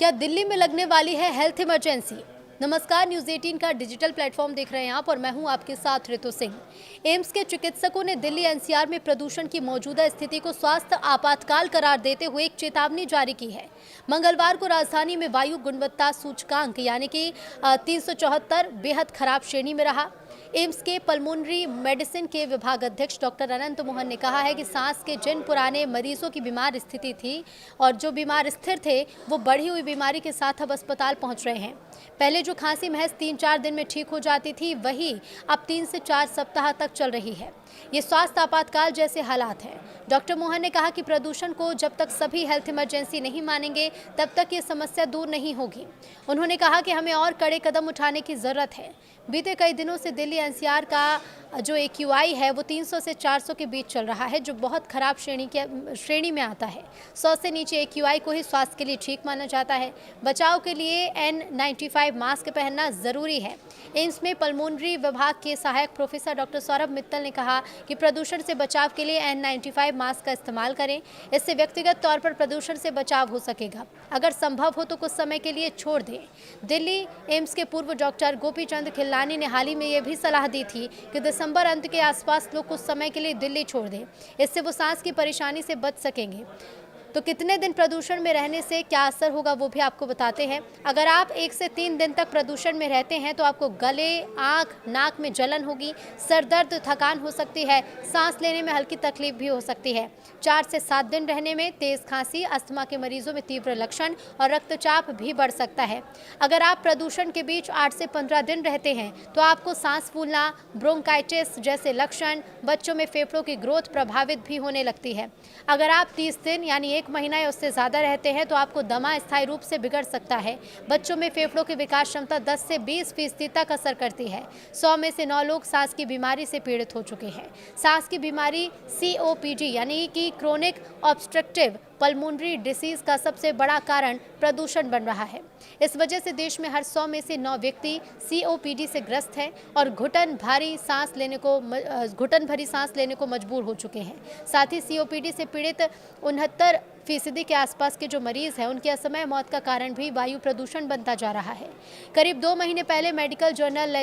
क्या दिल्ली में लगने वाली है हेल्थ इमरजेंसी? नमस्कार, न्यूज़ 18 का डिजिटल प्लेटफॉर्म देख रहे हैं आप और मैं हूं आपके साथ ऋतु सिंह। एम्स के चिकित्सकों ने दिल्ली एनसीआर में प्रदूषण की मौजूदा स्थिति को स्वास्थ्य आपातकाल करार देते हुए एक चेतावनी जारी की है। मंगलवार को राजधानी में वायु गुणवत्ता सूचकांक यानी कि 374 बेहद खराब श्रेणी में रहा। एम्स के पल्मोनरी मेडिसिन के विभाग अध्यक्ष डॉक्टर अनंत मोहन ने कहा है कि सांस के जिन पुराने मरीजों की बीमार स्थिति थी और जो बीमार स्थिर थे, वो बढ़ी हुई बीमारी के साथ अब अस्पताल पहुंच रहे हैं। पहले जो खांसी महज 3-4 दिन में ठीक हो जाती थी, वही अब 3 से 4 सप्ताह तक चल रही है। ये स्वास्थ्य आपातकाल जैसे हालात हैं। डॉक्टर मोहन ने कहा कि प्रदूषण को जब तक सभी हेल्थ इमरजेंसी नहीं मानेंगे, तब तक ये समस्या दूर नहीं होगी। उन्होंने कहा कि हमें और कड़े कदम उठाने की जरूरत है। बीते कई दिनों से दिल्ली एनसीआर का जो AQI है वो 300 से 400 के बीच चल रहा है, जो बहुत खराब श्रेणी में आता है। 100 से नीचे AQI को ही स्वास्थ्य के लिए ठीक माना जाता है। बचाव के लिए N95 मास्क पहनना जरूरी है। एम्स में पल्मोनरी विभाग के सहायक प्रोफेसर डॉक्टर सौरभ मित्तल ने कहा कि प्रदूषण से बचाव के लिए N95 मास्क का इस्तेमाल करें। इससे व्यक्तिगत तौर पर प्रदूषण से बचाव हो सकेगा। अगर संभव हो तो कुछ समय के लिए छोड़ दें। दिल्ली एम्स के पूर्व डॉक्टर गोपीचंद खिल्लानी ने हाल ही में यह भी सलाह दी थी कि दिसंबर अंत के आसपास लोग कुछ समय के लिए दिल्ली छोड़ दें। इससे वो सांस की परेशानी से बच सकेंगे। तो कितने दिन प्रदूषण में रहने से क्या असर होगा वो भी आपको बताते हैं। अगर आप 1 से 3 दिन तक प्रदूषण में रहते हैं तो आपको गले, आंख, नाक में जलन होगी, सर दर्द, थकान हो सकती है, सांस लेने में हल्की तकलीफ भी हो सकती है। 4 से 7 दिन रहने में तेज खांसी, अस्थमा के मरीजों में तीव्र लक्षण और रक्तचाप भी बढ़ सकता है। अगर आप प्रदूषण के बीच 8 से 15 दिन रहते हैं तो आपको सांस फूलना, ब्रोंकाइटिस जैसे लक्षण, बच्चों में फेफड़ों की ग्रोथ प्रभावित भी होने लगती है। अगर आप 30 दिन यानी 1 महीना या उससे ज़्यादा रहते हैं तो आपको दमा स्थायी रूप से बिगड़ सकता है। बच्चों में फेफड़ों की विकास क्षमता 10 से 20% तक असर करती है। 100 में से 9 लोग सांस की बीमारी से पीड़ित हो चुके हैं। सांस की बीमारी COPD यानी कि क्रोनिक ऑब्स्ट्रक्टिव पल्मोनरी डिसीज का सबसे बड़ा कारण प्रदूषण बन रहा है। इस वजह से देश में हर 100 में से 9 व्यक्ति COPD से ग्रस्त हैं और घुटन भरी सांस लेने को मजबूर हो चुके हैं। साथ ही COPD से पीड़ित 69% के आसपास के जो मरीज हैं, उनकी असमय मौत का कारण भी वायु प्रदूषण बनता जा रहा है। करीब 2 महीने पहले मेडिकल जर्नल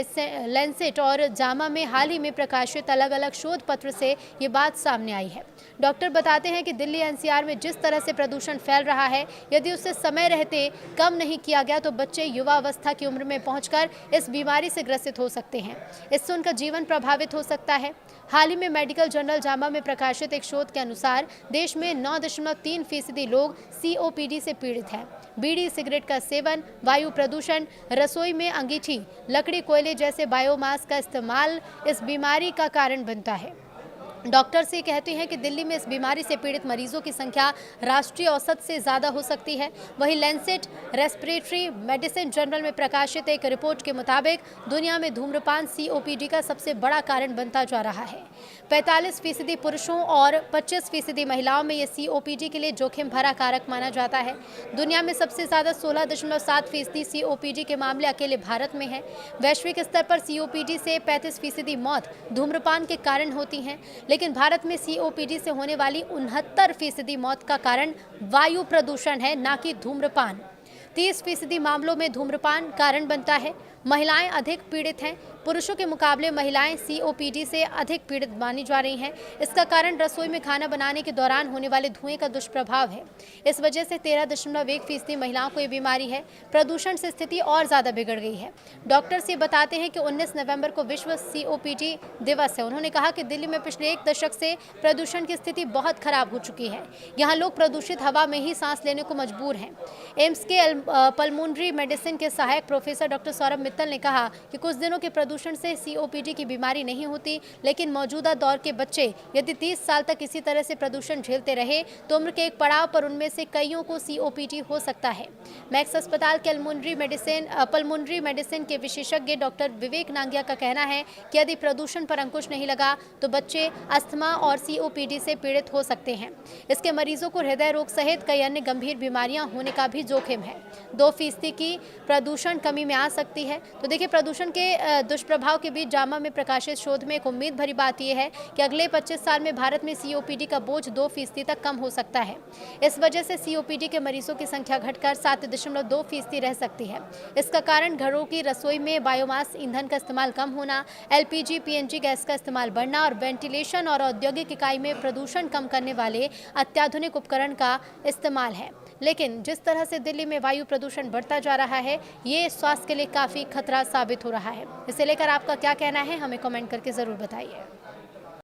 लैंसेट और जामा में हाल ही में प्रकाशित अलग-अलग शोध पत्र से ये बात सामने आई है। डॉक्टर बताते हैं कि दिल्ली एनसीआर में जिस तरह से प्रदूषण फैल रहा है, यदि उससे समय रहते कम नहीं किया गया तो बच्चे युवा अवस्था की उम्र में पहुंचकर इस बीमारी से ग्रसित हो सकते हैं। इससे उनका जीवन प्रभावित हो सकता है। हाल ही में मेडिकल जर्नल जामा में प्रकाशित एक शोध के अनुसार देश में 9.3% लोग COPD से पीड़ित हैं। बीड़ी, सिगरेट का सेवन, वायु प्रदूषण, रसोई में अंगीठी, लकड़ी, कोयले जैसे बायोमास का इस्तेमाल इस बीमारी का कारण बनता है। डॉक्टर्स ये कहते हैं कि दिल्ली में इस बीमारी से पीड़ित मरीजों की संख्या राष्ट्रीय औसत से ज़्यादा हो सकती है। वहीं लैंसेट रेस्पिरेटरी मेडिसिन जर्नल में प्रकाशित एक रिपोर्ट के मुताबिक दुनिया में धूम्रपान COPD का सबसे बड़ा कारण बनता जा रहा है। 45% पुरुषों और 25% महिलाओं में ये COPD के लिए जोखिम भरा कारक माना जाता है। दुनिया में सबसे ज़्यादा 16.7% COPD के मामले अकेले भारत में हैं। वैश्विक स्तर पर COPD से 35% मौत धूम्रपान के कारण होती हैं, लेकिन भारत में COPD से होने वाली 69% मौत का कारण वायु प्रदूषण है, ना कि धूम्रपान। 30% मामलों में धूम्रपान कारण बनता है। महिलाएं अधिक पीड़ित हैं। पुरुषों के मुकाबले महिलाएं COPD से अधिक पीड़ित मानी जा रही हैं। इसका कारण रसोई में खाना बनाने के दौरान होने वाले धुएं का दुष्प्रभाव है। इस वजह से 13.1% महिलाओं को ये बीमारी है। प्रदूषण से स्थिति और ज़्यादा बिगड़ गई है। डॉक्टर्स ये बताते हैं कि 19 नवंबर को विश्व COPD दिवस है। उन्होंने कहा कि दिल्ली में पिछले 1 दशक से प्रदूषण की स्थिति बहुत खराब हो चुकी है। यहाँ लोग प्रदूषित हवा में ही सांस लेने को मजबूर हैं। एम्स के पल्मोनरी मेडिसिन के सहायक प्रोफेसर डॉक्टर सौरभ मित्तल ने कहा कि कुछ दिनों के प्रदूषण से COPD की बीमारी नहीं होती, लेकिन मौजूदा दौर के बच्चे यदि 30 साल तक इसी तरह से प्रदूषण झेलते रहे तो उम्र के एक पड़ाव पर उनमें से कईयों को COPD हो सकता है। मैक्स अस्पताल के पल्मोनरी मेडिसिन के विशेषज्ञ डॉक्टर विवेक नांगिया का कहना है कि यदि प्रदूषण पर अंकुश नहीं लगा तो बच्चे अस्थमा और COPD से पीड़ित हो सकते हैं। इसके मरीजों को हृदय रोग सहित कई अन्य गंभीर बीमारियां होने का भी जोखिम है। 2% की प्रदूषण कमी में आ सकती है। है। तो देखिए, प्रदूषण के दुष्प्रभाव के बीच जामा में प्रकाशित शोध में एक उम्मीद भरी बात यह है कि अगले 25 साल में भारत में सीओपीडी का बोझ 2% तक कम हो सकता है। इस वजह से सीओपीडी के मरीजों की संख्या घटकर 7.2% रह सकती है। इसका कारण घरों की रसोई में बायोमास ईंधन का इस्तेमाल कम होना, एलपीजी, पीएनजी गैस का इस्तेमाल बढ़ना और वेंटिलेशन और औद्योगिक इकाई में प्रदूषण कम करने वाले अत्याधुनिक उपकरण का इस्तेमाल है। लेकिन जिस तरह से दिल्ली में वायु प्रदूषण बढ़ता जा रहा है, ये स्वास्थ्य के लिए काफ़ी खतरा साबित हो रहा है। इसे लेकर आपका क्या कहना है, हमें कमेंट करके ज़रूर बताइए।